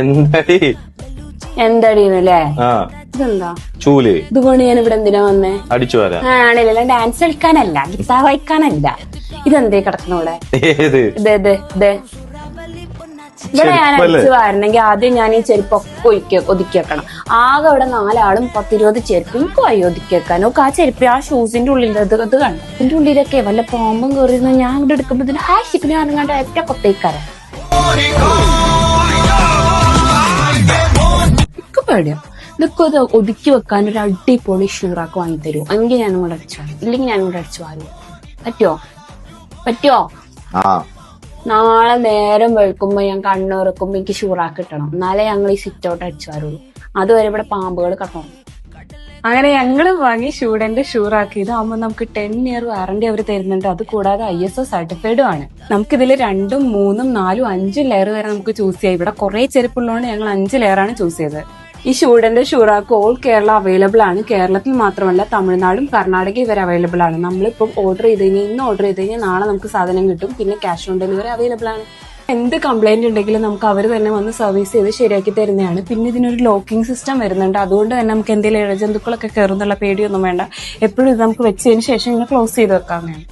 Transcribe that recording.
എന്താടി എന്തടീന്നല്ലേ ആ ഇതെന്താ ചൂല് ഇതുകൊണ്ട് ഞാൻ ഇവിടെ എന്തിനാ വന്നേ? അടിച്ചു വരാം. ആണില്ല, ഡാൻസ് കളിക്കാനല്ല, ഗിത്താർ വായിക്കാനല്ല. ഇതെന്തേ കിടക്കണോടെ? ഏത് ഇവിടെ ഞാൻ അടിച്ചു വാരണമെങ്കിൽ ആദ്യം ഞാൻ ഈ ചെരുപ്പൊക്കെ ഒതുക്കി വെക്കണം. ആകെ ഇവിടെ 4 ആളും 10-20 ചെരുപ്പ് എനിക്ക് വഴി ഒതുക്കി വെക്കാൻ. ഒക്കെ ആ ചെരുപ്പ് ആ ഷൂസിന്റെ ഉള്ളിൽ ഇത് കണ്ടു. ഇതിന്റെ ഉള്ളിലൊക്കെ വല്ല പാമ്പും കയറിയിരുന്ന ഞാൻ ഇവിടെ എടുക്കുമ്പോ ആ ഷിപ്പിനെ ഇറങ്ങാണ്ട് ഒറ്റ കൊത്തേക്കാരം. എനിക്ക് പേടിയാ. ഇതൊക്കെ ഒതുക്കി വെക്കാൻ ഒരു അടിപൊളി ഷൂറാക്ക് വാങ്ങിത്തരൂ. എങ്കിൽ ഞാനും കൂടെ അടിച്ചു വാരും, ഇല്ലെങ്കിൽ ഞാനും കൂടെ അടിച്ചു വാരും. പറ്റുമോ? നാളെ നേരം വെളുക്കുമ്പോ ഞാൻ കണ്ണുറക്കുമ്പോ എനിക്ക് ഷൂറാക്ക് കിട്ടണം. എന്നാലേ ഞങ്ങൾ ഈ സിറ്റ് ഔട്ട് അടിച്ചു വാരുള്ളൂ. അതുവരെ ഇവിടെ പാമ്പുകൾ കട്ടണം. അങ്ങനെ ഞങ്ങള് വാങ്ങി ഷൂഡന്റെ ഷൂറാക്കി. ഇതാകുമ്പോൾ നമുക്ക് 10 ഇയർ വാറന്റി അവർ തരുന്നുണ്ട്. അത് കൂടാതെ ISO സർട്ടിഫൈഡും ആണ്. നമുക്കിതിൽ 2, 3, 4, 5 ലെയർ വരെ നമുക്ക് ചൂസ് ചെയ്യാം. ഇവിടെ കുറെ ചെരുപ്പുള്ളതുകൊണ്ട് ഞങ്ങൾ 5 ലെയറാണ് ചൂസ് ചെയ്തത്. ഈ ഷൂഡന്റെ ഷൂറാക്ക് ഓൾ കേരള അവൈലബിൾ ആണ്. കേരളത്തിൽ മാത്രമല്ല, തമിഴ്നാടും കർണാടകയും ഇവർ അവൈലബിൾ ആണ്. നമ്മളിപ്പം ഓർഡർ ചെയ്ത് കഴിഞ്ഞാൽ ഇന്ന് ഓർഡർ ചെയ്ത് കഴിഞ്ഞാൽ നാളെ നമുക്ക് സാധനം കിട്ടും. പിന്നെ ക്യാഷ് ഓൺ ഡെലിവറി അവൈലബിൾ ആണ്. എന്ത് കംപ്ലൈന്റ് ഉണ്ടെങ്കിലും നമുക്ക് അവർ തന്നെ വന്ന് സർവീസ് ചെയ്ത് ശരിയാക്കി തരുന്നതാണ്. പിന്നെ ഇതിനൊരു ലോക്കിംഗ് സിസ്റ്റം വരുന്നുണ്ട്. അതുകൊണ്ട് തന്നെ നമുക്ക് എന്തെങ്കിലും ഇഴജന്തുക്കളൊക്കെ കയറുന്നുള്ള പേടിയൊന്നും വേണ്ട. എപ്പോഴും ഇത് നമുക്ക് വെച്ചതിന് ശേഷം ഇങ്ങനെ ക്ലോസ് ചെയ്ത് വെക്കാവുന്നതാണ്.